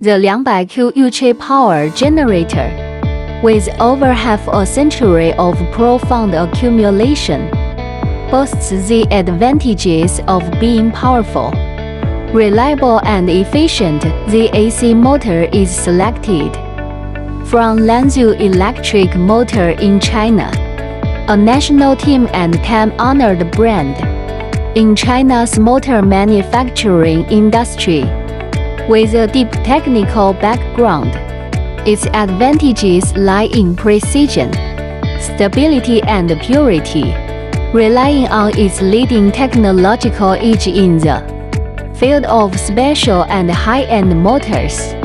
The 200KW YUCHAI power generator, with over half a century of profound accumulation, boasts the advantages of being powerful, reliable and efficient. The AC motor is selected from Lanzhou Electric Motor in China, a national team and time-honored brand in China's motor manufacturing industry. With a deep technical background, its advantages lie in precision, stability and purity, relying on its leading technological edge in the field of special and high-end motors.